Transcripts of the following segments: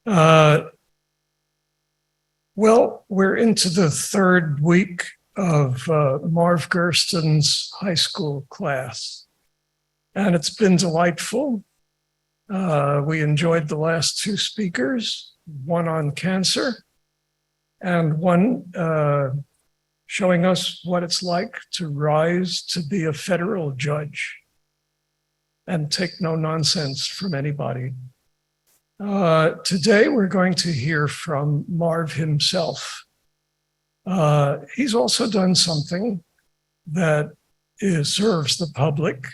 Well, we're into the third week of Marv Gersten's high school class, and it's been delightful. We enjoyed the last two speakers, one on cancer and one showing us what it's like to rise to be a federal judge and take no nonsense from anybody. Today, we're going to hear from Marv himself. He's also done something that serves the public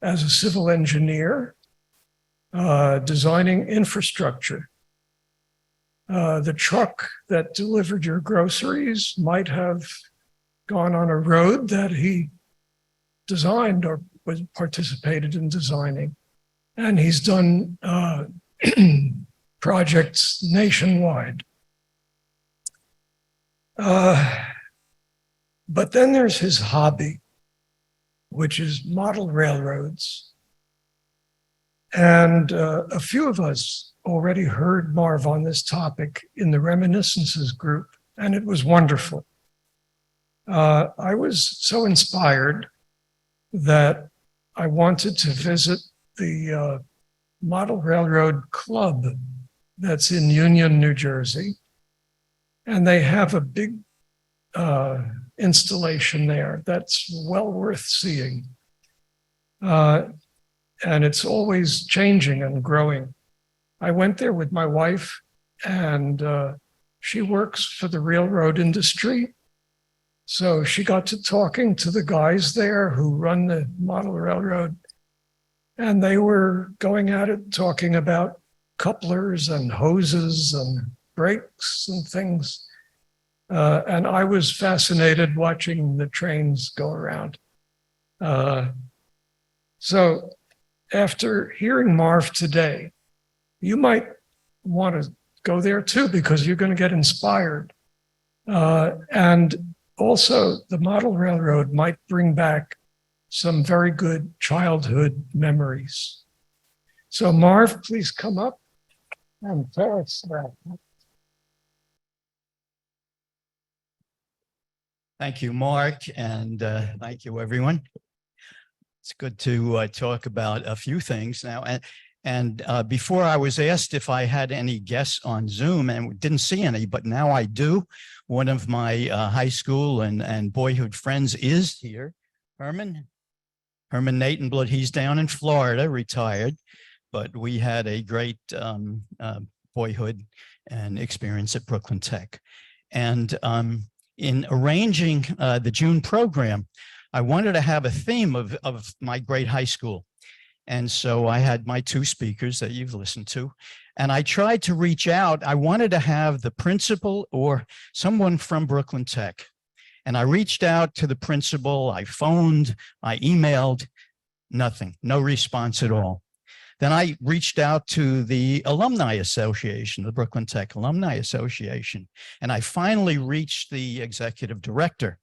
as a civil engineer, designing infrastructure. The truck that delivered your groceries might have gone on a road that he designed or participated in designing. And he's done projects nationwide. But then there's his hobby, which is model railroads. And a few of us already heard Marv on this topic in the Reminiscences group, and it was wonderful. I was so inspired that I wanted to visit the Model Railroad Club that's in Union, New Jersey. And they have a big installation there that's well worth seeing. And it's always changing and growing. I went there with my wife, and she works for the railroad industry. So she got to talking to the guys there who run the model railroad. And they were going at it, talking about couplers and hoses and brakes and things. And I was fascinated watching the trains go around. So after hearing Marv today, you might want to go there too, because you're going to get inspired. And also the model railroad might bring back some very good childhood memories. So Marv, please come up and tell us that. Thank you, Mark, and thank you, everyone. It's good to talk about a few things now. And before I was asked if I had any guests on Zoom, and didn't see any, but now I do. One of my high school and boyhood friends is here, Herman Natenblood. He's down in Florida, retired, but we had a great boyhood and experience at Brooklyn Tech. And in arranging the June program, I wanted to have a theme of my great high school. And so I had my two speakers that you've listened to, and I tried to reach out. I wanted to have the principal or someone from Brooklyn Tech. And I reached out to the principal, I phoned, I emailed, nothing, no response at all. Then I reached out to the Alumni Association, the Brooklyn Tech Alumni Association, and I finally reached the executive director.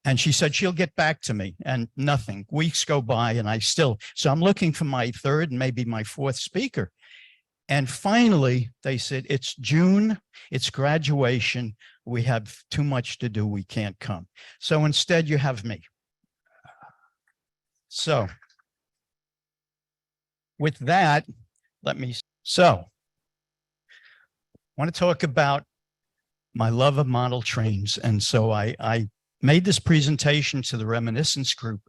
And she said she'll get back to me, and nothing. Weeks go by, and so I'm looking for my third and maybe my fourth speaker. And finally, they said, it's June, it's graduation. We have too much to do. We can't come. So instead, you have me. So with that, I want to talk about my love of model trains. And so I made this presentation to the Reminiscence group,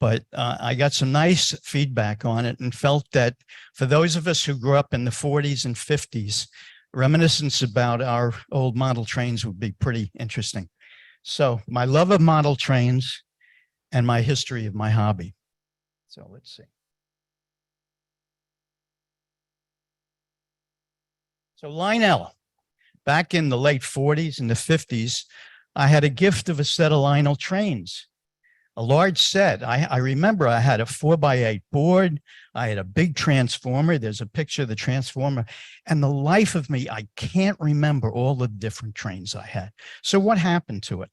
but I got some nice feedback on it and felt that for those of us who grew up in the 40s and 50s, reminiscence about our old model trains would be pretty interesting. So my love of model trains and my history of my hobby. So let's see. So Lionel, back in the late 40s and the 50s, I had a gift of a set of Lionel trains, a large set. I remember I had a 4x8 board. I had a big transformer. There's a picture of the transformer. And the life of me, I can't remember all the different trains I had. So what happened to it?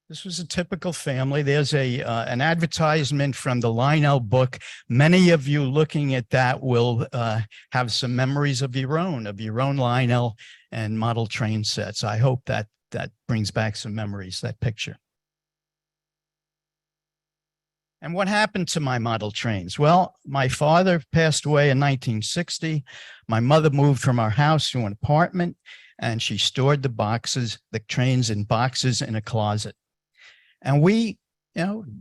This was a typical family. There's an advertisement from the Lionel book. Many of you looking at that will have some memories of your own Lionel and model train sets. I hope that brings back some memories, that picture. And what happened to my model trains? Well, my father passed away in 1960. My mother moved from our house to an apartment, and she stored the trains in boxes in a closet. And we,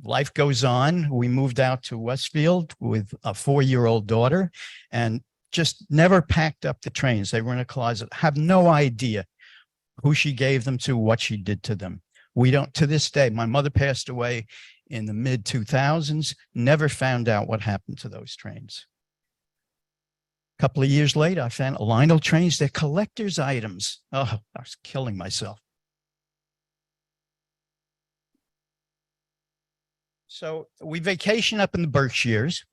life goes on. We moved out to Westfield with a 4-year-old daughter and just never packed up the trains. They were in a closet. Have no idea who she gave them to, what she did to them. We don't, to this day. My mother passed away in the mid 2000s, never found out what happened to those trains. A couple of years later, I found Lionel trains. They're collector's items. Oh, I was killing myself. So we vacation up in the Berkshires,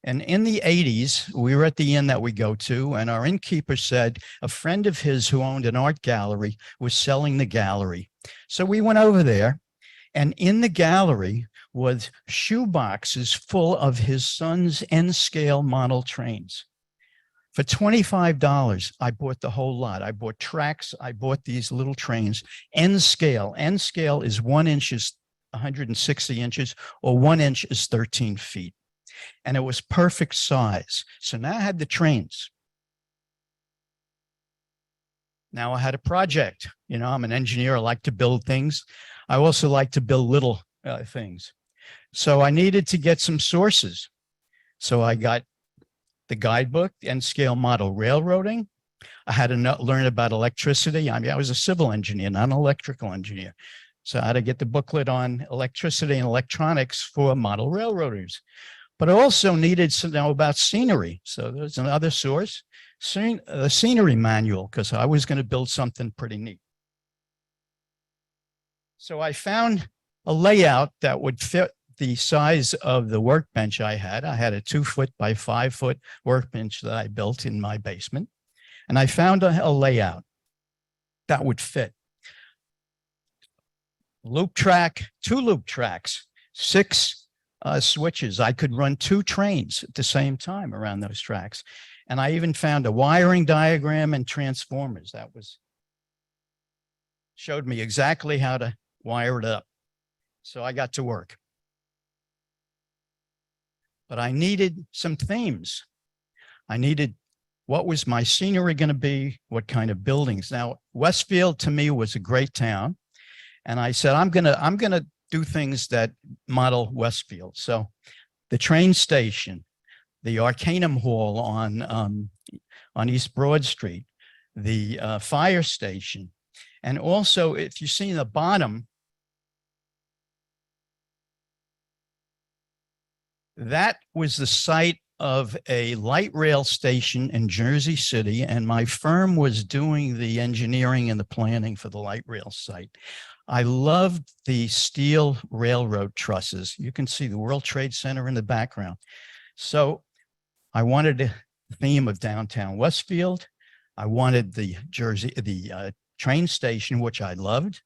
and in the 80s, we were at the inn that we go to, and our innkeeper said a friend of his who owned an art gallery was selling the gallery. So we went over there, and in the gallery was shoe boxes full of his son's N-scale model trains. For $25, I bought the whole lot. I bought tracks. I bought these little trains. N-scale. N-scale is 1 inch is 160 inches, or 1 inch is 13 feet. And it was perfect size. So now I had the trains. Now I had a project. I'm an engineer. I like to build things. I also like to build little things. So I needed to get some sources. So I got the guidebook, N-scale model railroading. I had to learn about electricity. I was a civil engineer, not an electrical engineer. So I had to get the booklet on electricity and electronics for model railroaders. But I also needed to know about scenery. So there's another source, the scenery manual, because I was going to build something pretty neat. So I found a layout that would fit the size of the workbench I had. I had a 2-foot by 5-foot workbench that I built in my basement. And I found a layout that would fit. Loop track, 2 loop tracks, 6 switches. I could run 2 trains at the same time around those tracks. And I even found a wiring diagram and transformers. That showed me exactly how to wire it up. So I got to work. But I needed some themes. I needed, what was my scenery going to be? What kind of buildings? Now, Westfield to me was a great town. And I said, I'm gonna do things that model Westfield. So the train station, the Arcanum Hall on East Broad Street, the fire station. And also, if you see in the bottom, that was the site of a light rail station in Jersey City. And my firm was doing the engineering and the planning for the light rail site. I loved the steel railroad trusses. You can see the World Trade Center in the background. So I wanted a theme of downtown Westfield. I wanted the train station, which I loved.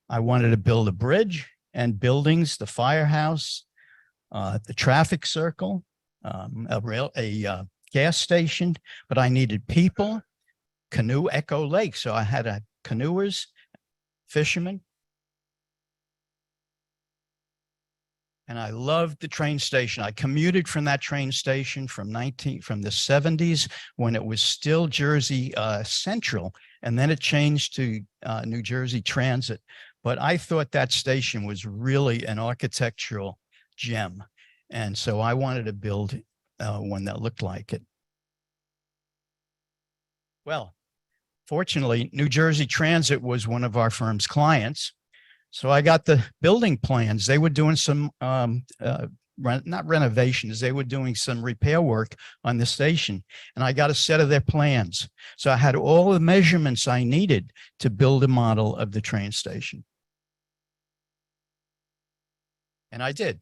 I wanted to build a bridge and buildings, the firehouse, the traffic circle, a gas station, but I needed people, canoe, Echo Lake. So I had canoers, fishermen. And I loved the train station. I commuted from that train station from the 70s when it was still Jersey Central, and then it changed to New Jersey Transit. But I thought that station was really an architectural gem. And so I wanted to build one that looked like it. Well, fortunately, New Jersey Transit was one of our firm's clients. So I got the building plans. They were doing some, not renovations, they were doing some repair work on the station. And I got a set of their plans. So I had all the measurements I needed to build a model of the train station. And I did.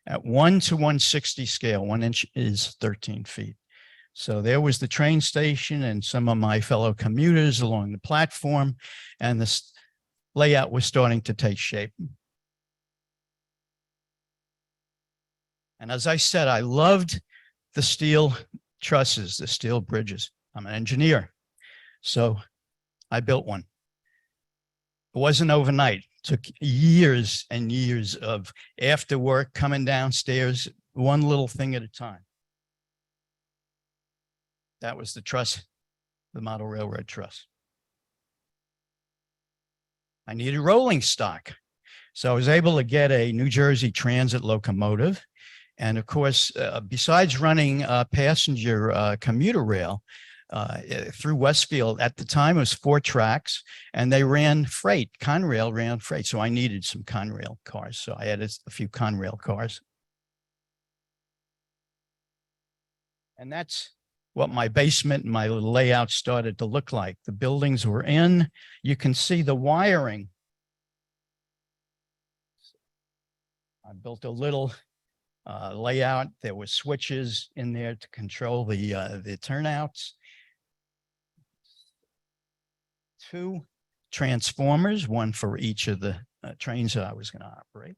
At 1 to 160 scale, 1 inch is 13 feet. So there was the train station and some of my fellow commuters along the platform, and layout was starting to take shape. And as I said, I loved the steel trusses, the steel bridges. I'm an engineer, so I built one. It wasn't overnight. It took years and years of after work, coming downstairs, one little thing at a time. That was the truss, the model railroad truss. I needed rolling stock. So I was able to get a New Jersey Transit locomotive. And of course, besides running passenger commuter rail through Westfield, at the time it was 4 tracks, and they ran freight. Conrail ran freight. So I needed some Conrail cars. So I added a few Conrail cars. And that's what my basement and my little layout started to look like. The buildings were in. You can see the wiring. I built a little layout. There were switches in there to control the turnouts. 2 transformers, one for each of the trains that I was going to operate.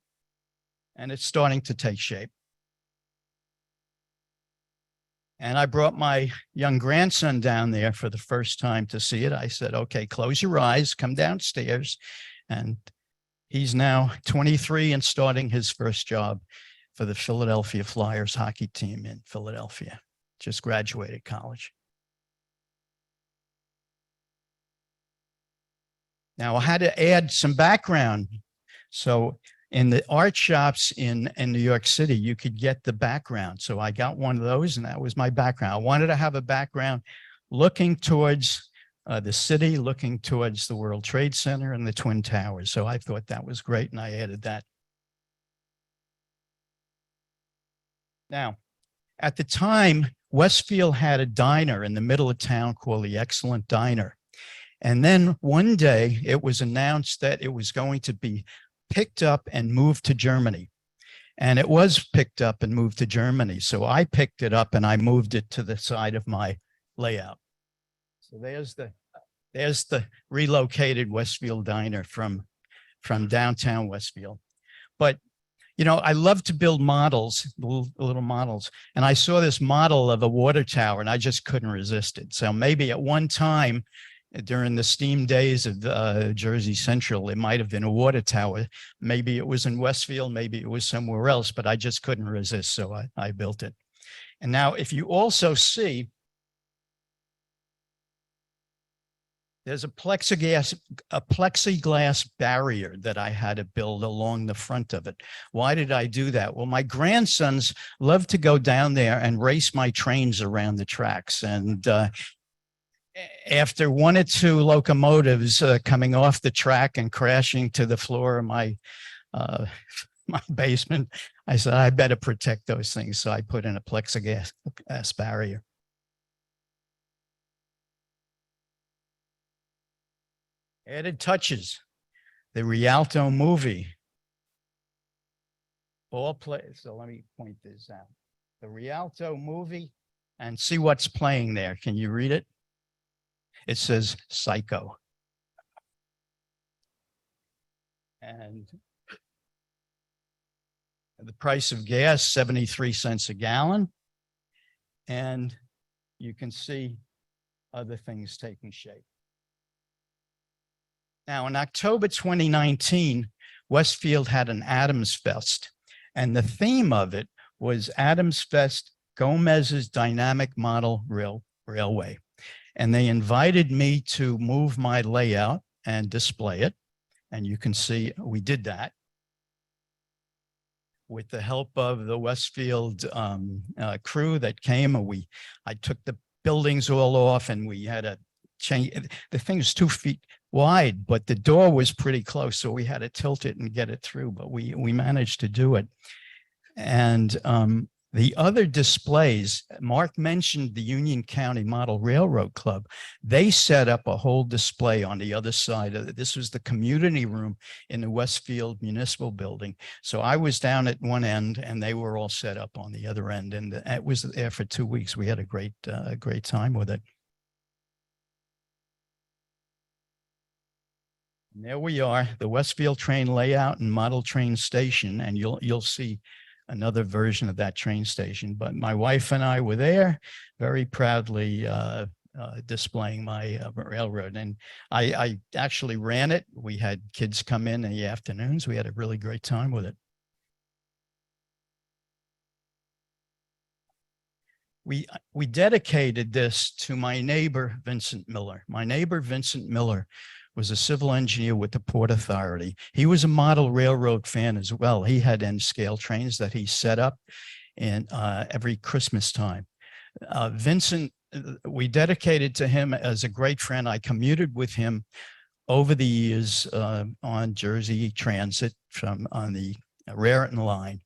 And it's starting to take shape. And I brought my young grandson down there for the first time to see it. I said, okay, close your eyes, come downstairs. And he's now 23 and starting his first job for the Philadelphia Flyers hockey team in Philadelphia. Just graduated college. Now I had to add some background. So in the art shops in New York City, you could get the background. So I got one of those, and that was my background. I wanted to have a background looking towards the city, looking towards the World Trade Center and the Twin Towers. So I thought that was great, and I added that. Now, at the time, Westfield had a diner in the middle of town called the Excellent Diner. And then one day it was announced that it was going to be picked up and moved to Germany. And it was picked up and moved to Germany. So I picked it up and I moved it to the side of my layout. So there's the relocated Westfield diner from downtown Westfield. But you know, I love to build models, little models. And I saw this model of a water tower and I just couldn't resist it. So maybe at one time during the steam days of Jersey Central, it might have been a water tower. Maybe it was in Westfield, maybe it was somewhere else, but I just couldn't resist. So I built it. And now if you also see, there's a plexiglass barrier that I had to build along the front of it. Why did I do that? Well, my grandsons love to go down there and race my trains around the tracks. And after 1 or 2 locomotives coming off the track and crashing to the floor of my basement, I said, I better protect those things. So I put in a plexiglass barrier. Added touches, the Rialto movie. All plays. So let me point this out. The Rialto movie, and see what's playing there. Can you read it? It says Psycho. And the price of gas, 73 cents a gallon. And you can see other things taking shape. Now, in October 2019, Westfield had an Adams Fest, and the theme of it was Adams Fest, Gomez's Dynamic Model Railway. And they invited me to move my layout and display it. And you can see we did that with the help of the Westfield crew that came. I took the buildings all off and we had to change. The thing was 2 feet wide, but the door was pretty close. So we had to tilt it and get it through, but we managed to do it. And the other displays, Mark mentioned the Union County Model Railroad Club. They set up a whole display on the other side of it. This was the community room in the Westfield Municipal Building. So I was down at one end and they were all set up on the other end. And it was there for 2 weeks. We had a great time with it. And there we are, the Westfield train layout and model train station, and you'll see another version of that train station. But my wife and I were there, very proudly displaying my railroad, and I actually ran it. We had kids come in the afternoons. We had a really great time with it. We dedicated this to my neighbor, Vincent Miller. My neighbor, Vincent Miller, was a civil engineer with the Port Authority. He was a model railroad fan as well. He had N-scale trains that he set up in every Christmas time. Vincent, we dedicated to him as a great friend. I commuted with him over the years on Jersey Transit on the Raritan line.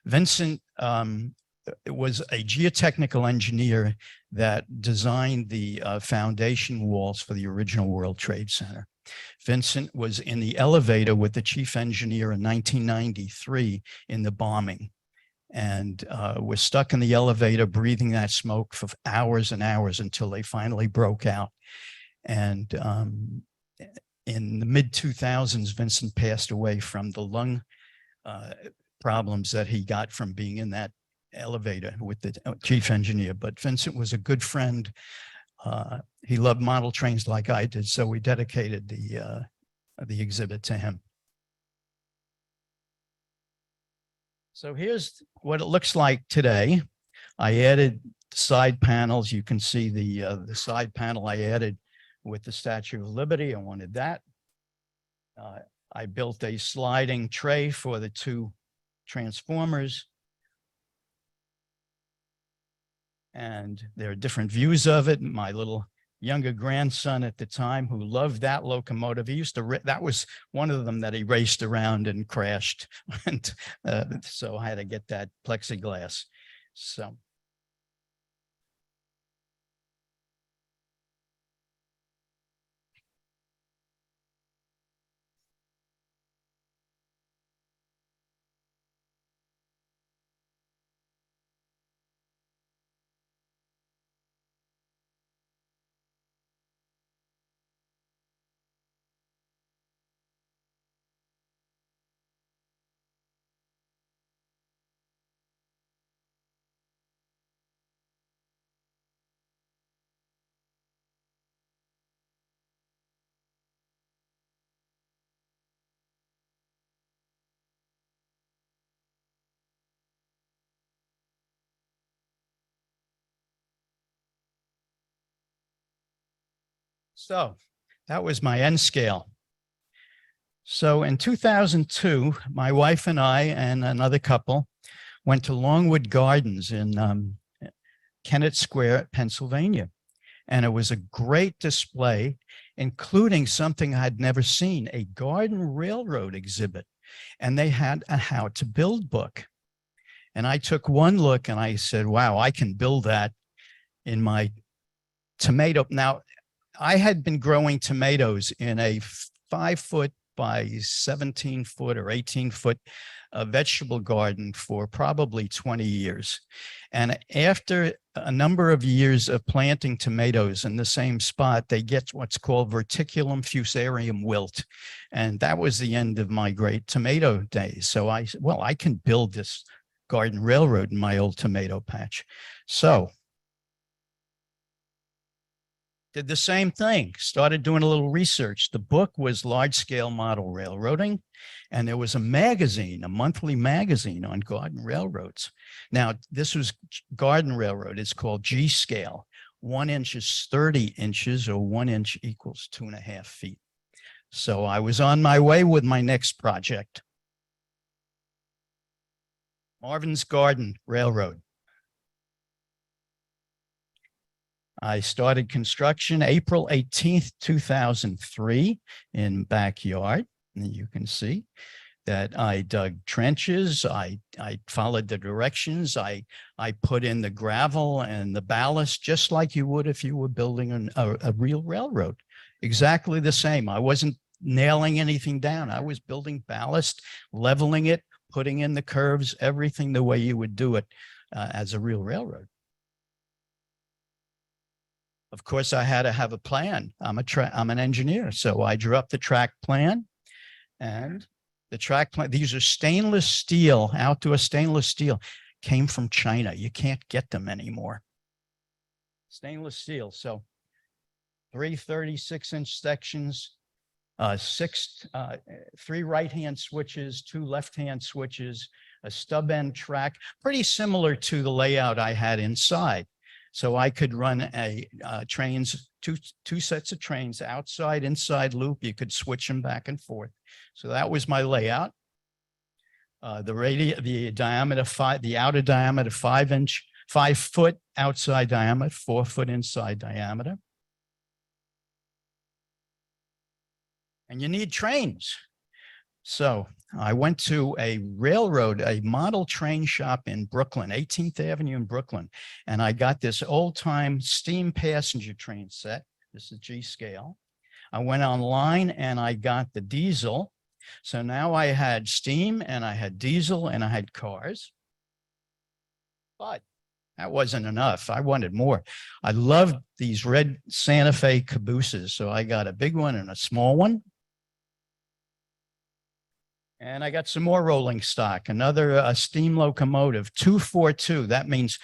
Vincent was a geotechnical engineer that designed the foundation walls for the original World Trade Center. Vincent was in the elevator with the chief engineer in 1993 in the bombing, and was stuck in the elevator breathing that smoke for hours and hours until they finally broke out. And in the mid-2000s, Vincent passed away from the lung problems that he got from being in that elevator with the chief engineer. But Vincent was a good friend. He loved model trains like I did, so we dedicated the exhibit to him. So here's what it looks like today. I added side panels. You can see the side panel I added with the Statue of Liberty. I wanted that. I built a sliding tray for the two transformers. And there are different views of it. My little younger grandson at the time, who loved that locomotive, he used to, that was one of them that he raced around and crashed. And so I had to get that plexiglass. So. So that was my N scale. So in 2002, my wife and I and another couple went to Longwood Gardens in Kennett Square, Pennsylvania. And it was a great display, including something I'd never seen, a garden railroad exhibit. And they had a how to build book. And I took one look and I said, wow, I can build that in my tomato. Now, I had been growing tomatoes in a 5-foot by 17-foot or 18-foot vegetable garden for probably 20 years. And after a number of years of planting tomatoes in the same spot, they get what's called verticulum fusarium wilt. And that was the end of my great tomato days. So I said, well, I can build this garden railroad in my old tomato patch. So did the same thing, started doing a little research. The book was Large Scale Model Railroading, and there was a magazine, a monthly magazine on garden railroads. Now, this was garden railroad. It's called G Scale. 1 inch is 30 inches, or 1 inch equals 2.5 feet. So I was on my way with my next project. Marvin's Garden Railroad. I started construction April 18th, 2003 in backyard. And you can see that I dug trenches. I followed the directions. I put in the gravel and the ballast, just like you would if you were building a real railroad. Exactly the same. I wasn't nailing anything down. I was building ballast, leveling it, putting in the curves, everything the way you would do it as a real railroad. Of course, I had to have a plan. I'm an engineer, so I drew up the track plan, and the track plan. These are stainless steel, outdoor stainless steel, came from China. You can't get them anymore. Stainless steel. So 3 36-inch sections, 3 right-hand switches, 2 left-hand switches, a stub end track, pretty similar to the layout I had inside. So I could run trains, two sets of trains, outside, inside loop. You could switch them back and forth. So that was my layout. The diameter the outer diameter 5 foot outside diameter, 4 foot inside diameter. And you need trains. So I went to a model train shop in Brooklyn, 18th Avenue in Brooklyn. And I got this old time steam passenger train set. This is G scale. I went online and I got the diesel. So now I had steam and I had diesel and I had cars. But that wasn't enough. I wanted more. I loved these red Santa Fe Cabooses. So I got a big one and a small one. And I got some more rolling stock, another steam locomotive, 242. That means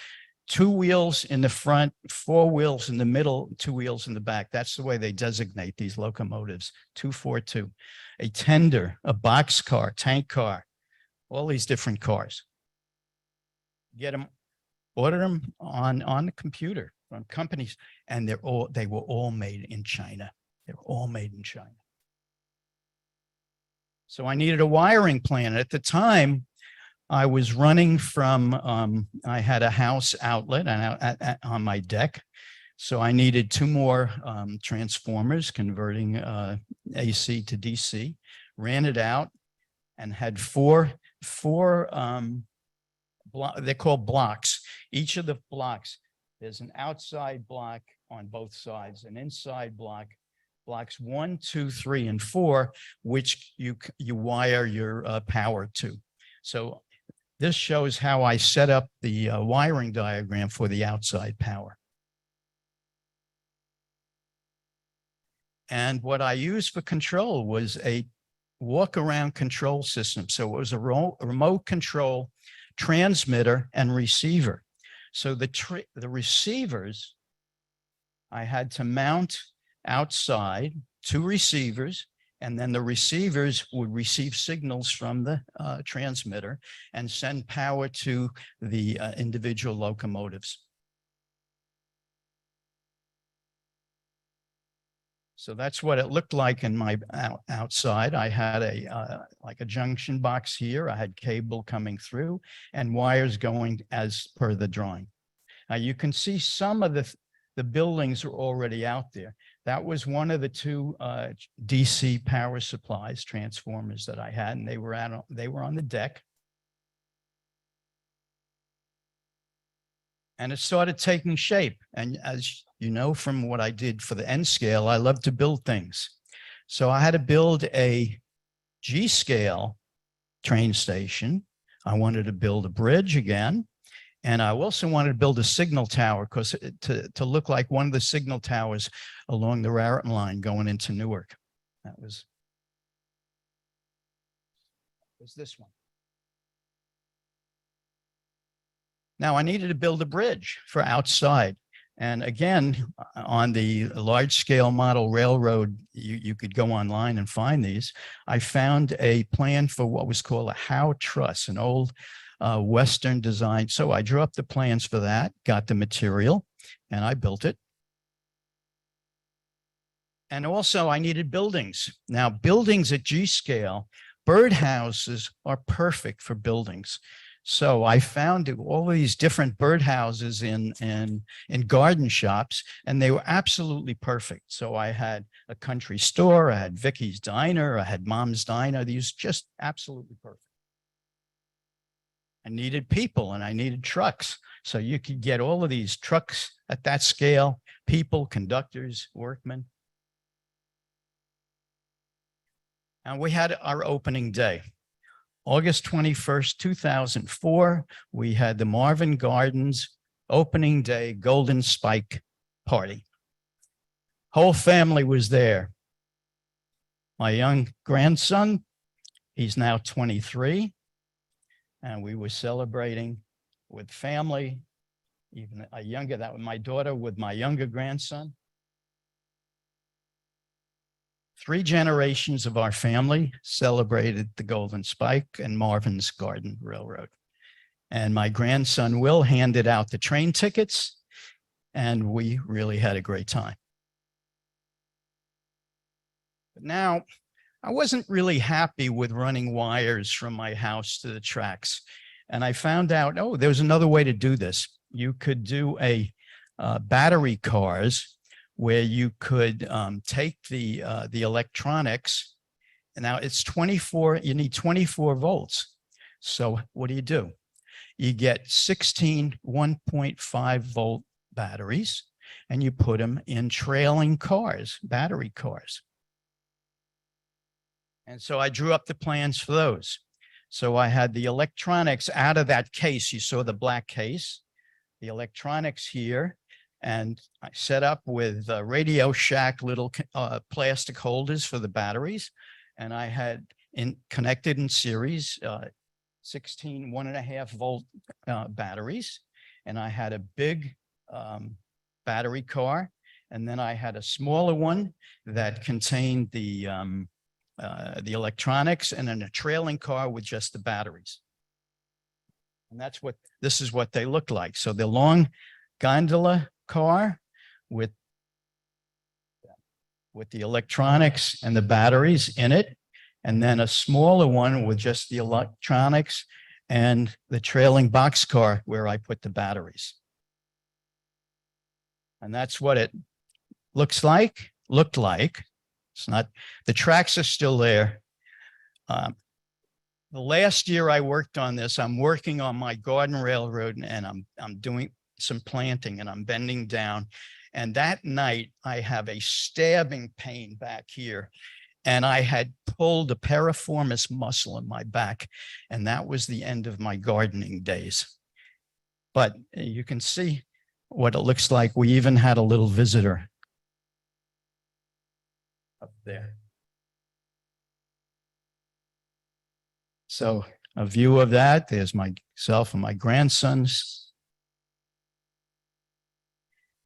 2 wheels in the front, 4 wheels in the middle, 2 wheels in the back. That's the way they designate these locomotives, 242. A tender, a boxcar, tank car, all these different cars. Get them, order them on the computer from companies, and they were all made in China. They were all made in China. So I needed a wiring plan. At the time, I was running from, I had a house outlet on my deck. So I needed 2 more transformers converting AC to DC, ran it out and had 4 they're called blocks. Each of the blocks, there's an outside block on both sides, an inside block. Blocks 1, 2, 3, and 4, which you wire your power to. So this shows how I set up the wiring diagram for the outside power. And what I used for control was a walk-around control system. So it was a remote control transmitter and receiver. So the receivers, I had to mount outside 2 receivers, and then the receivers would receive signals from the transmitter and send power to the individual locomotives. So that's what it looked like in my outside. I had like a junction box here. I had cable coming through and wires going as per the drawing. Now you can see some of the buildings are already out there. That was one of the 2 DC power supplies, transformers that I had, and they were on the deck. And it started taking shape. And as you know from what I did for the N scale, I love to build things. So I had to build a G scale train station. I wanted to build a bridge again. And I also wanted to build a signal tower because to look like one of the signal towers along the Raritan line going into Newark. That was this one. Now I needed to build a bridge for outside. And again, on the large scale model railroad, you could go online and find these. I found a plan for what was called a Howe truss, an old Western design. So I drew up the plans for that, got the material, and I built it. And also I needed buildings. Now buildings at G scale, birdhouses are perfect for buildings. So I found all these different birdhouses in garden shops, and they were absolutely perfect. So I had a country store, I had Vicky's Diner, I had Mom's Diner. These just absolutely perfect. I needed people and I needed trucks. So you could get all of these trucks at that scale, people, conductors, workmen. And we had our opening day. August 21st, 2004, we had the Marvin Gardens opening day Golden Spike party. Whole family was there. My young grandson, he's now 23, and we were celebrating with family, even a younger, that was my daughter with my younger grandson. 3 generations of our family celebrated the Golden Spike and Marvin's Garden Railroad. And my grandson Will handed out the train tickets, and we really had a great time. But now, I wasn't really happy with running wires from my house to the tracks. And I found out, oh, there's another way to do this. You could do a battery cars where you could take the electronics. And now it's 24, you need 24 volts. So what do? You get 16 1.5 volt batteries, and you put them in trailing cars, battery cars. And so I drew up the plans for those. So I had the electronics out of that case. You saw the black case, the electronics here, and I set up with Radio Shack little plastic holders for the batteries. And I had connected in series 16 1.5 volt batteries. And I had a big battery car. And then I had a smaller one that contained the electronics, and then a trailing car with just the batteries. And this is what they look like. So the long gondola car with the electronics and the batteries in it, and then a smaller one with just the electronics and the trailing boxcar where I put the batteries. And that's what it looked like. It's not, the tracks are still there. The last year I worked on this, I'm working on my garden railroad, and I'm doing some planting, and I'm bending down. And that night I have a stabbing pain back here, and I had pulled a piriformis muscle in my back, and that was the end of my gardening days. But you can see what it looks like. We even had a little visitor up there. So a view of that, there's myself and my grandsons.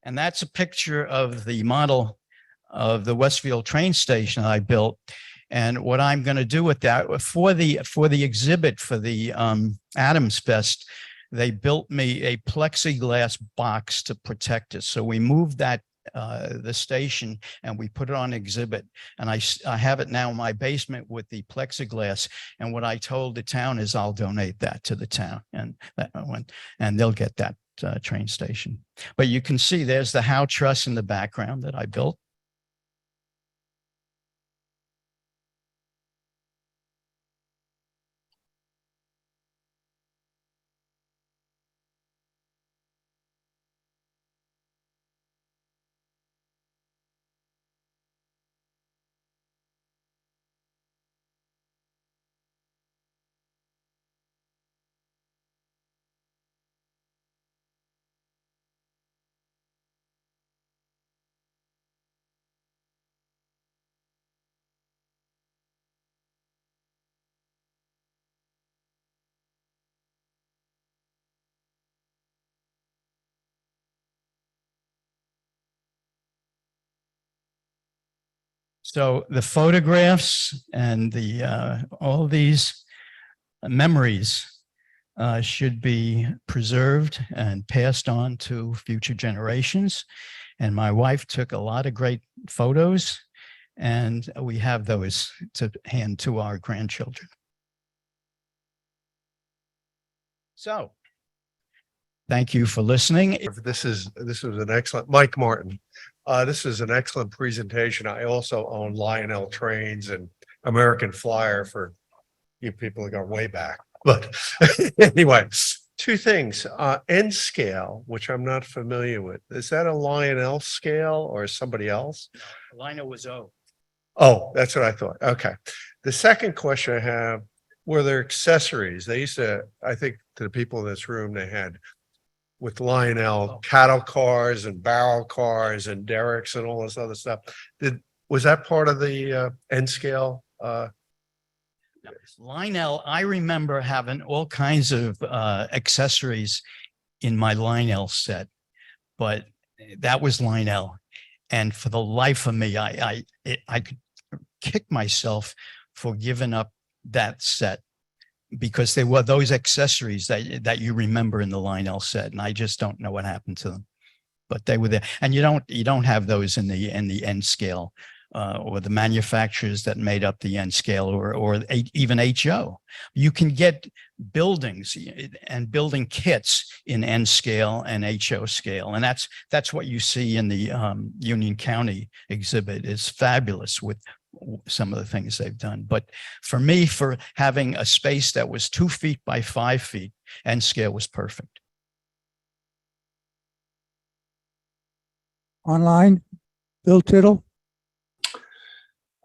And that's a picture of the model of the Westfield train station I built. And what I'm going to do with that, for the exhibit for the Adams Fest, they built me a plexiglass box to protect it. So we moved that the station, and we put it on exhibit, and I have it now in my basement with the plexiglass. And what I told the town is I'll donate that to the town, and they'll get that train station. But you can see there's the Howe Truss in the background that I built. So the photographs and all these memories should be preserved and passed on to future generations. And my wife took a lot of great photos, and we have those to hand to our grandchildren. So thank you for listening. This was an excellent, Mike Martin. This is an excellent presentation. I also own Lionel trains and American Flyer for you people that go way back. But anyway, 2 things. N scale, which I'm not familiar with. Is that a Lionel scale or somebody else? No, Lionel was O. Oh, that's what I thought. Okay. The second question I have, were there accessories? They used to, I think to the people in this room, they had with Lionel cattle cars and barrel cars and derricks and all this other stuff. Was that part of the N scale? Lionel, I remember having all kinds of accessories in my Lionel set, but that was Lionel. And for the life of me, I could kick myself for giving up that set, because they were those accessories that you remember in the Lionel set, and I just don't know what happened to them, but they were there. And you don't have those in the N scale, or the manufacturers that made up the N scale, or even HO. You can get buildings and building kits in N scale and HO scale, and that's what you see in the Union County exhibit. Is fabulous with some of the things they've done. But for me, for having a space that was 2 feet by 5 feet, N scale was perfect. Online, Bill Tittle.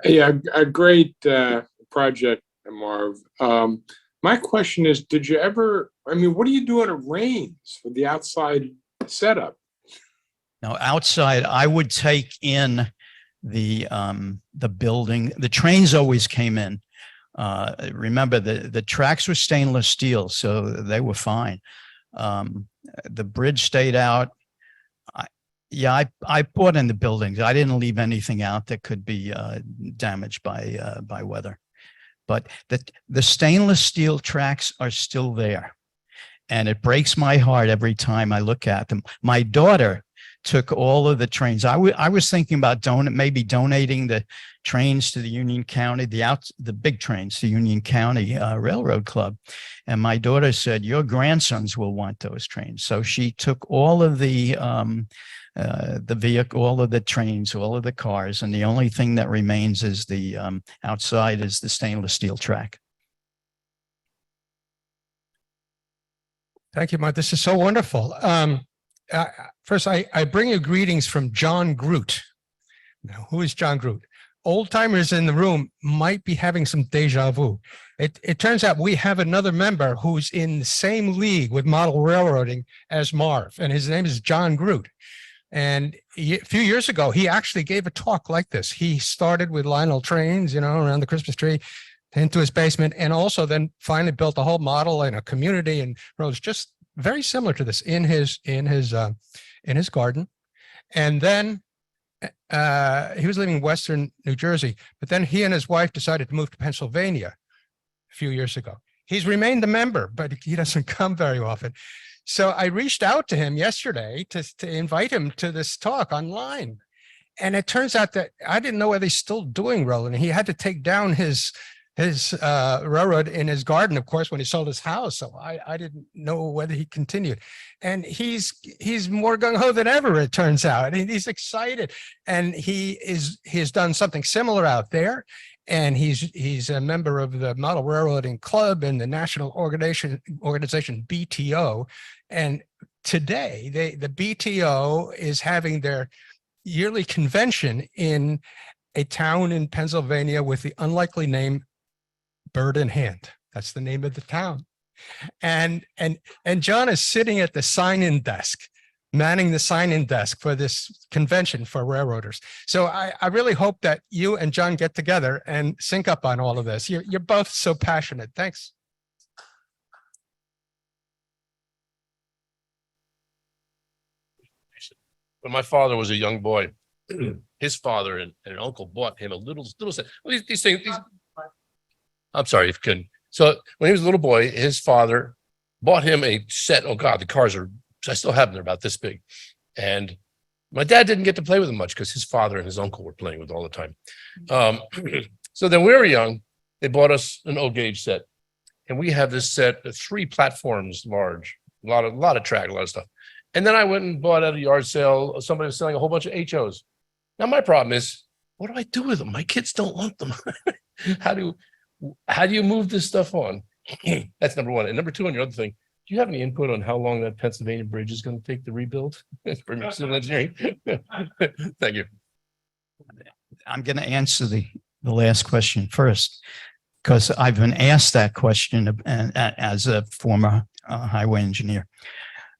Yeah, a great project, Marv. My question is, did you ever, I mean, what do you do when it rains for the outside setup? Now, outside, I would take in the building. The trains always came in. Remember, the tracks were stainless steel, so they were fine. The bridge stayed out. I bought in the buildings. I didn't leave anything out that could be damaged by weather. But the stainless steel tracks are still there, and it breaks my heart every time I look at them. My daughter took all of the trains. I was thinking about maybe donating the trains to the Union County, the big trains to Union County Railroad Club. And my daughter said, your grandsons will want those trains. So she took all of the vehicle, all of the trains, all of the cars, and the only thing that remains is the outside is the stainless steel track. Thank you, Mark. This is so wonderful. First, I bring you greetings from John Groot. Now, who is John Groot? Old timers in the room might be having some deja vu. It turns out we have another member who's in the same league with model railroading as Marv, and his name is John Groot. And a few years ago, he actually gave a talk like this. He started with Lionel trains, around the Christmas tree, into his basement, and also then finally built a whole model in a community and roads just very similar to this in his garden. And then he was living in Western New Jersey, but then he and his wife decided to move to Pennsylvania a few years ago. He's remained a member, but he doesn't come very often. So I reached out to him yesterday to invite him to this talk online. And it turns out that I didn't know whether he's still doing railroading. He had to take down his railroad in his garden, of course, when he sold his house. So I didn't know whether he continued. And he's more gung-ho than ever, it turns out. And he's excited. And he has done something similar out there. And he's a member of the Model Railroading Club and the national organization BTO. And today, the BTO is having their yearly convention in a town in Pennsylvania with the unlikely name Bird in Hand. That's the name of the town. And John is sitting at the sign-in desk, manning the sign-in desk for this convention for railroaders. So I really hope that you and John get together and sync up on all of this. You're both so passionate. Thanks. When my father was a young boy, his father and an uncle bought him a little set. Well, these things. I'm sorry if you couldn't. So when he was a little boy, his father bought him a set. Oh God, the cars are. I still have them. They're about this big, and my dad didn't get to play with them much because his father and his uncle were playing with all the time. So then we were young. They bought us an O gauge set, and we have this set of 3 platforms large, a lot of track, a lot of stuff. And then I went and bought at a yard sale. Somebody was selling a whole bunch of HOs. Now my problem is, what do I do with them? My kids don't want them. How do you move this stuff on? That's number one. And number 2, on your other thing, do you have any input on how long that Pennsylvania bridge is going to take to rebuild? It's pretty much civil engineering. Thank you. I'm going to answer the last question first, because I've been asked that question as a former highway engineer.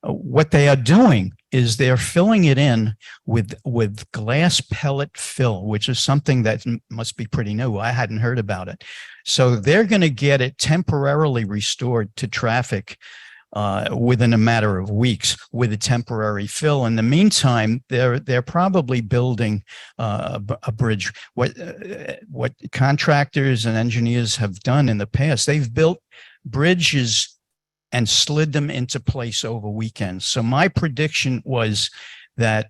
what they are doing is they're filling it in with glass pellet fill, which is something that must be pretty new. I hadn't heard about it. So they're going to get it temporarily restored to traffic within a matter of weeks with a temporary fill. In the meantime, they're probably building a bridge. What contractors and engineers have done in the past, they've built bridges and slid them into place over weekends. So my prediction was that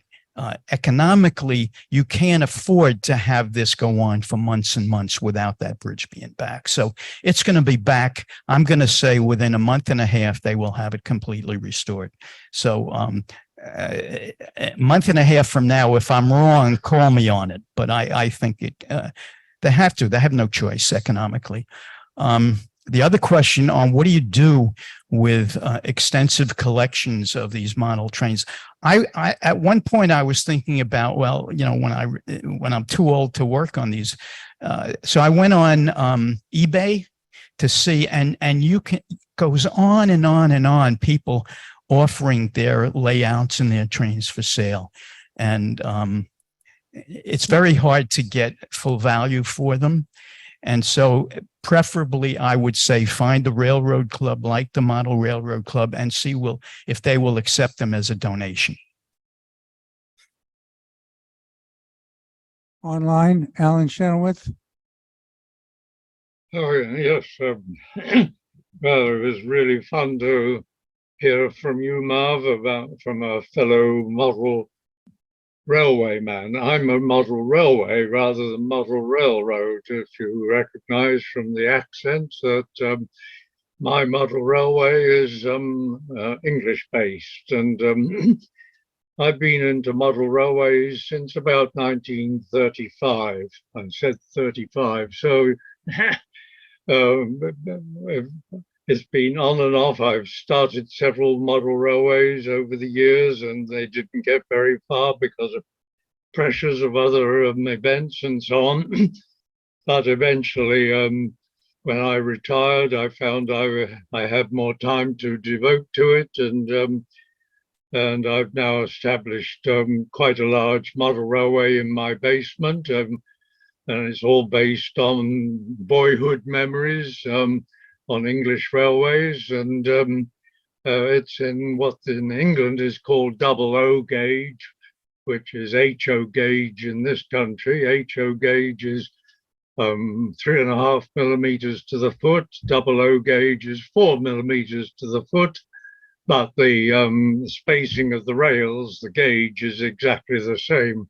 economically, you can't afford to have this go on for months and months without that bridge being back. So it's going to be back. I'm going to say within a month and a half, they will have it completely restored. So a month and a half from now, if I'm wrong, call me on it. But I think they have to. They have no choice economically. The other question on what do you do with extensive collections of these model trains? I at one point I was thinking about, well, you know, when I'm too old to work on these, so I went on eBay to see, and you can goes on and on and on. People offering their layouts and their trains for sale, and it's very hard to get full value for them. And so preferably, I would say find a railroad club like the Model Railroad Club and see if they will accept them as a donation. Online, Alan Chenoweth. Oh, yes. Well, it was really fun to hear from you, Marv, from a fellow model railway man. I'm a model railway rather than model railroad, if you recognize from the accent that my model railway is English based, and I've been into model railways since about 1935. I said 35, so it's been on and off. I've started several model railways over the years, and they didn't get very far because of pressures of other events and so on. But eventually, when I retired, I found I had more time to devote to it, and I've now established quite a large model railway in my basement, and it's all based on boyhood memories. On English railways, and it's in what in England is called double O gauge, which is HO gauge in this country. HO gauge is 3.5 millimeters to the foot. Double O gauge is 4 millimeters to the foot, but the spacing of the rails, the gauge, is exactly the same.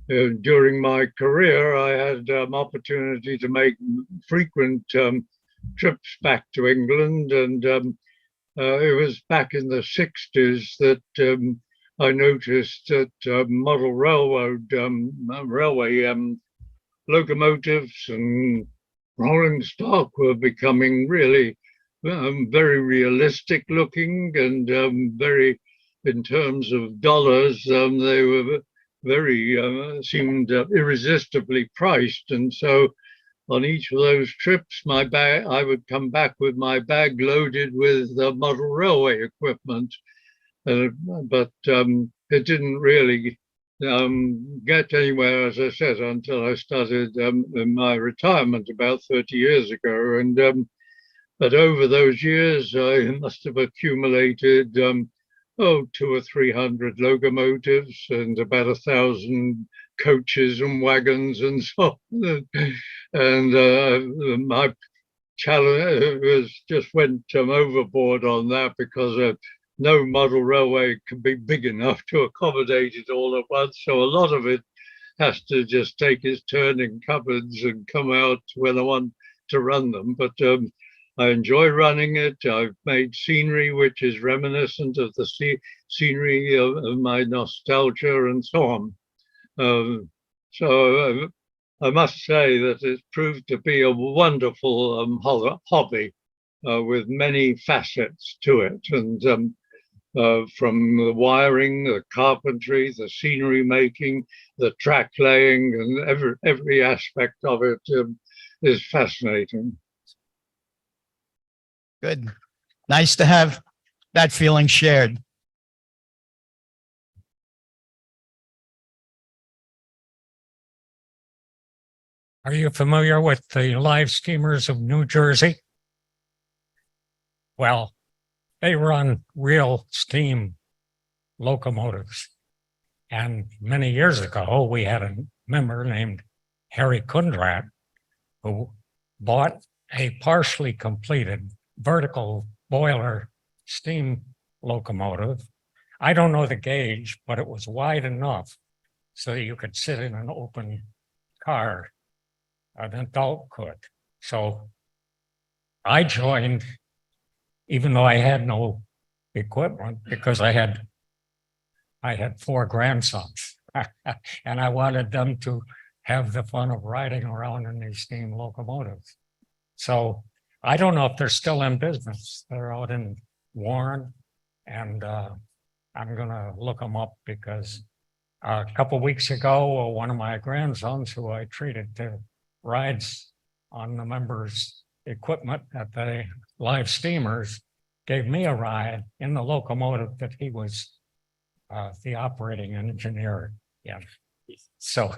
During my career, I had opportunity to make frequent trips back to England, and it was back in the 60s that I noticed that model railway locomotives and rolling stock were becoming really very realistic looking, and very, in terms of dollars, they were very seemed irresistibly priced. And so on each of those trips, I would come back with my bag loaded with model railway equipment, but it didn't really get anywhere, as I said, until I started in my retirement about 30 years ago. And but over those years, I must have accumulated 200 or 300 locomotives and about 1,000 coaches and wagons and so on. And my challenge was just went overboard on that, because no model railway can be big enough to accommodate it all at once. So a lot of it has to just take its turn in cupboards and come out when I want to run them. But I enjoy running it. I've made scenery which is reminiscent of the scenery of my nostalgia and so on. So I must say that it's proved to be a wonderful hobby with many facets to it. And from the wiring, the carpentry, the scenery making, the track laying, and every aspect of it is fascinating. Good. Nice to have that feeling shared. Are you familiar with the live steamers of New Jersey? Well, they run real steam locomotives. And many years ago, we had a member named Harry Kundrat who bought a partially completed vertical boiler steam locomotive. I don't know the gauge, but it was wide enough so that you could sit in an open car. An adult could. So I joined, even though I had no equipment, because I had 4 grandsons and I wanted them to have the fun of riding around in these steam locomotives. So I don't know if they're still in business. They're out in Warren, and I'm gonna look them up because a couple of weeks ago, one of my grandsons who I treated to rides on the members' equipment at the live steamers gave me a ride in the locomotive that he was the operating engineer. Yeah. So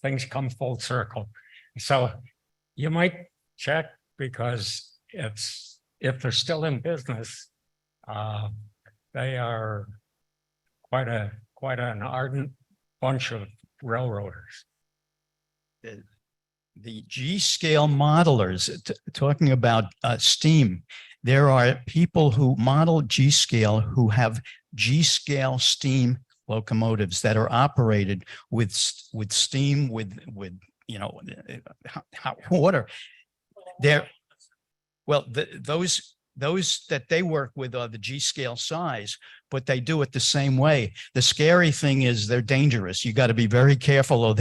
things come full circle. So you might check, because if they're still in business, they are quite an ardent bunch of railroaders. The G-scale modelers, talking about steam, there are people who model G-scale who have G-scale steam locomotives that are operated with steam, with hot water. Those that they work with are the G-scale size, but they do it the same way. The scary thing is they're dangerous. You got to be very careful or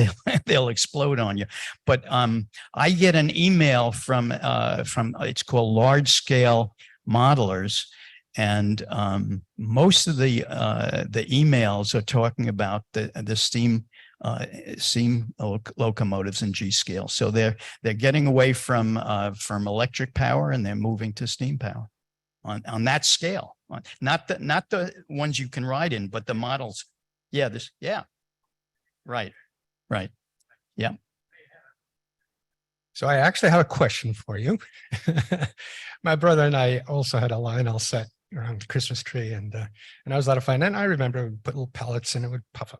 they'll explode on you. But I get an email from it's called Large Scale Modelers, and most of the emails are talking about the steam locomotives and G-scale. So they're getting away from electric power and they're moving to steam power on that scale. Not the ones you can ride in, but the models. Yeah, right. Yeah. So I actually have a question for you. My brother and I also had a Lionel set around the Christmas tree, and I was a lot of fun. And I remember we put little pellets and it would puff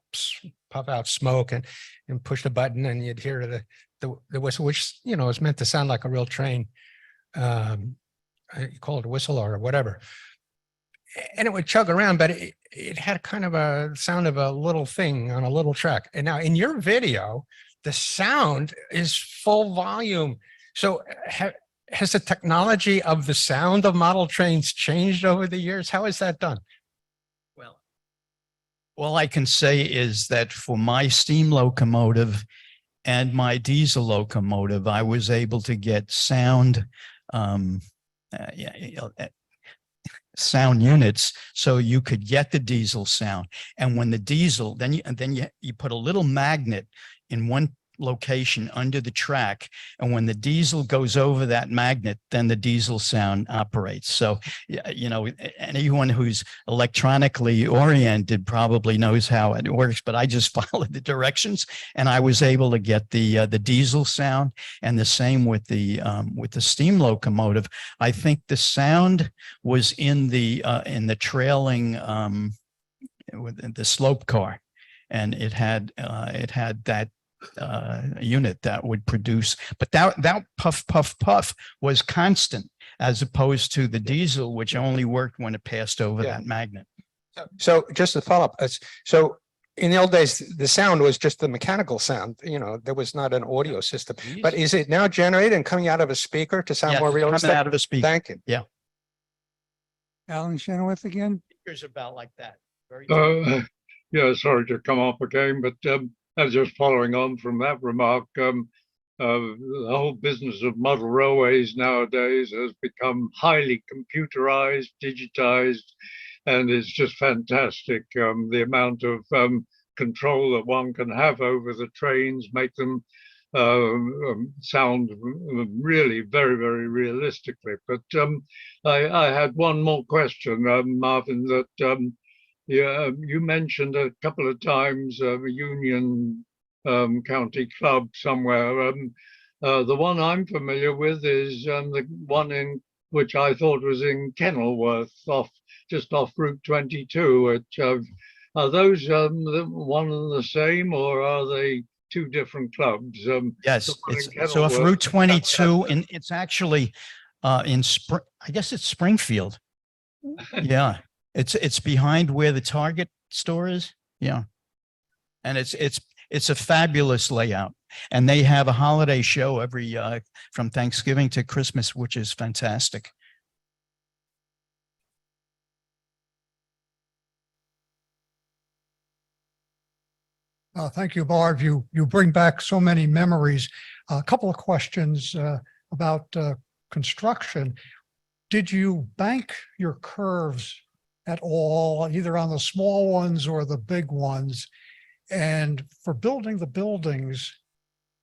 out smoke and push the button and you'd hear the whistle, which, is meant to sound like a real train. You call it a whistle or whatever. And it would chug around, but it had kind of a sound of a little thing on a little track. And now in your video, the sound is full volume. So has the technology of the sound of model trains changed over the years? How is that done? Well, all I can say is that for my steam locomotive and my diesel locomotive, I was able to get sound sound units so you could get the diesel sound. And when the diesel, then you put a little magnet in one location under the track, and when the diesel goes over that magnet, then the diesel sound operates. So anyone who's electronically oriented probably knows how it works, but I just followed the directions and I was able to get the diesel sound. And the same with the steam locomotive. I think the sound was in the trailing with the slope car, and it had that unit that would produce, but that puff was constant, as opposed to the diesel, which only worked when it passed over that magnet. So just to follow up, so in the old days, the sound was just the mechanical sound. There was not an audio system. But is it now generated and coming out of a speaker to sound more realistic? Coming out of a speaker. Thank you. Yeah. Alan Shenoweth again. Speakers about like that. Very yeah, sorry to come off again, but as just following on from that remark, the whole business of model railways nowadays has become highly computerized, digitized, and it's just fantastic. The amount of control that one can have over the trains, make them sound really very, very realistically. But I had one more question, Marvin, that yeah, you mentioned a couple of times a Union County Club somewhere. The one I'm familiar with is the one in which I thought was in Kenilworth, just off Route 22. Which are those one and the same, or are they two different clubs? Yes, the one in it's off Kenilworth- Route 22, and it's actually in Spring. I guess it's Springfield. Yeah, it's behind where the Target store is. Yeah, and it's a fabulous layout, and they have a holiday show every from Thanksgiving to Christmas, which is fantastic. Thank you, Marv. You bring back so many memories. A couple of questions about construction. Did you bank your curves at all, either on the small ones or the big ones? And for building the buildings,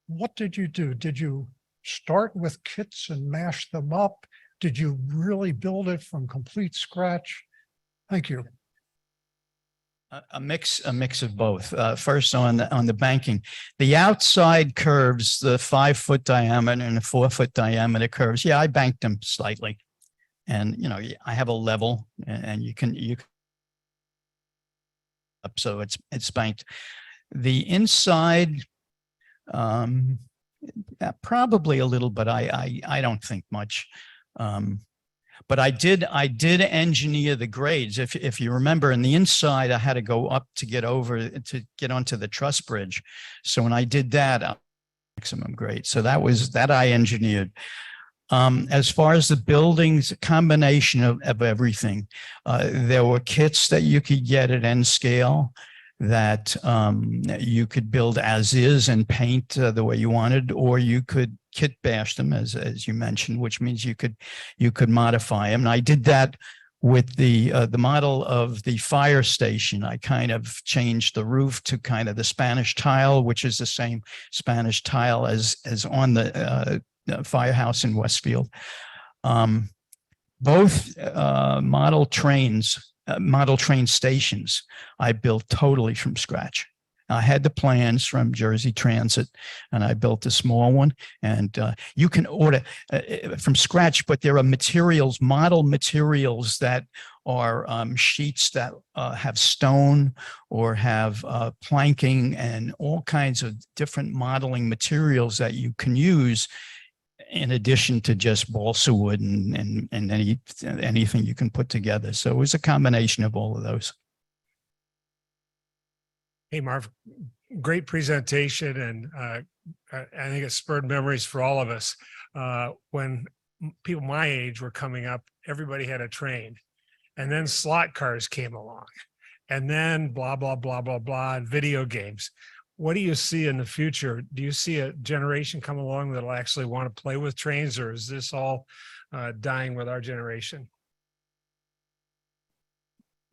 what did you do? Did you start with kits and mash them up? Did you really build it from complete scratch? Thank you. A mix of both. First on the banking, the outside curves, the 5-foot diameter and the 4-foot diameter curves. Yeah, I banked them slightly, and I have a level, and you can up, so it's banked. The inside, probably a little, but I don't think much. But I did engineer the grades. If you remember, in the inside, I had to go up to get onto the truss bridge. So when I did that, maximum grade. So that I engineered. As far as the buildings, a combination of everything. There were kits that you could get at N scale that you could build as is and paint the way you wanted, or you could kit bash them, as you mentioned, which means you could modify them. And I did that with the model of the fire station. I kind of changed the roof to kind of the Spanish tile, which is the same Spanish tile as on the firehouse in Westfield. Both model train stations I built totally from scratch. I had the plans from NJ Transit, and I built a small one. And you can order from scratch, but there are model materials that are sheets that have stone or have planking and all kinds of different modeling materials that you can use in addition to just balsa wood and anything you can put together. So it was a combination of all of those. Hey, Marv, great presentation. And I think it spurred memories for all of us. When people my age were coming up, everybody had a train. And then slot cars came along. And then blah, blah, blah, blah, blah, and video games. What do you see in the future? Do you see a generation come along that'll actually want to play with trains, or is this all dying with our generation?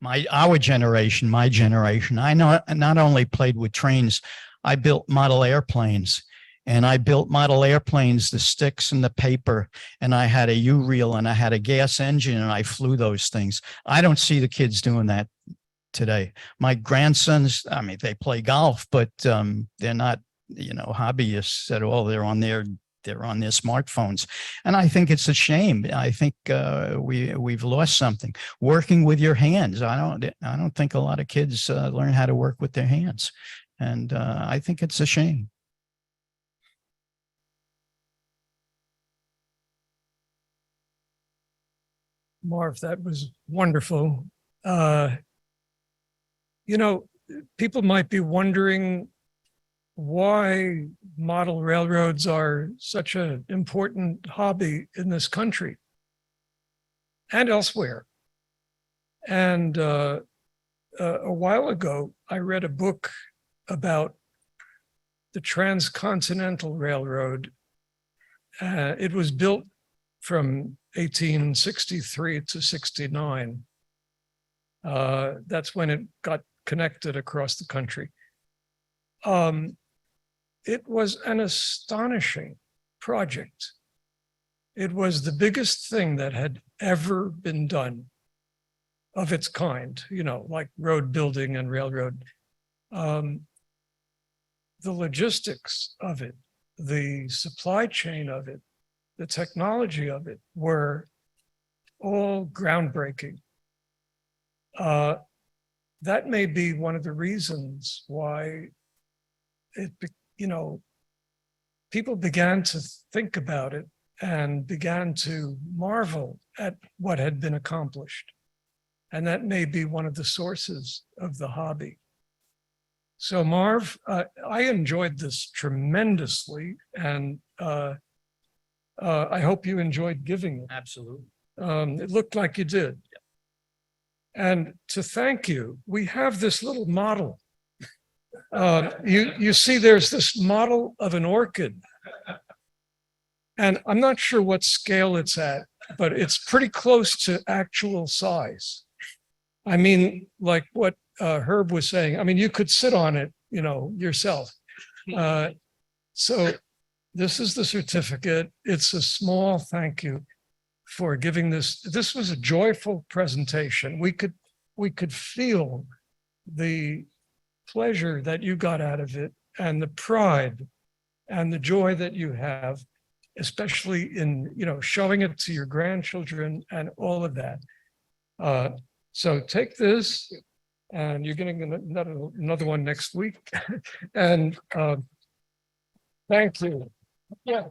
My generation, I not only played with trains, I built model airplanes. And I built model airplanes, the sticks and the paper, and I had a U-reel and I had a gas engine, and I flew those things. I don't see the kids doing that today. My grandsons, I mean, they play golf, but they're not, hobbyists at all. They're on their smartphones. And I think it's a shame. I think we've lost something. Working with your hands. I don't think a lot of kids learn how to work with their hands. And I think it's a shame. Marv, that was wonderful. People might be wondering why model railroads are such an important hobby in this country and elsewhere. And a while ago, I read a book about the Transcontinental Railroad. It was built from 1863 to 69. That's when it got connected across the country. it was an astonishing project. It was the biggest thing that had ever been done of its kind, you know, like road building and railroad. The logistics of it, the supply chain of it, the technology of it were all groundbreaking. That may be one of the reasons why people began to think about it and began to marvel at what had been accomplished. And that may be one of the sources of the hobby. So Marv, I enjoyed this tremendously, and I hope you enjoyed giving it. Absolutely. It looked like you did. And to thank you, we have this little model. You see there's this model of an orchid. And I'm not sure what scale it's at, but it's pretty close to actual size. I mean, like what Herb was saying, I mean, you could sit on it, you know, yourself. So this is the certificate. It's a small thank you for giving this. This was a joyful presentation. We could feel the pleasure that you got out of it and the pride and the joy that you have, especially in, you know, showing it to your grandchildren and all of that. So take this, and you're getting another one next week. And thank you. Yeah.